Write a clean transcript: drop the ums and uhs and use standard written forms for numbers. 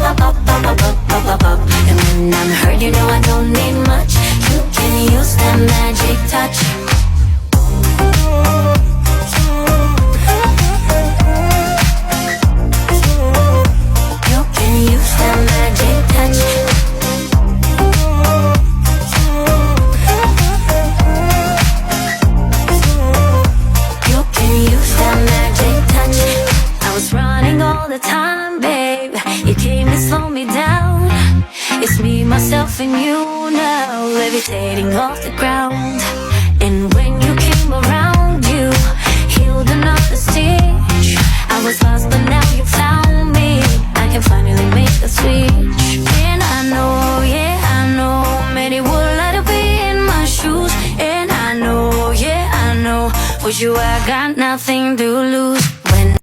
up. And when I'm hurt, you know I don't need much. You can use that magic touch. You can use that magic touch. You can use that magic touch. I was running all the time, babe. You came to slow me down. It's me, myself, and you now, levitating off the ground. And when you came around, you healed another stitch. I was lost, but now you found me. I can finally make the switch. And I know, yeah, I know, many would like to be in my shoes. And I know, yeah, I know, for you I got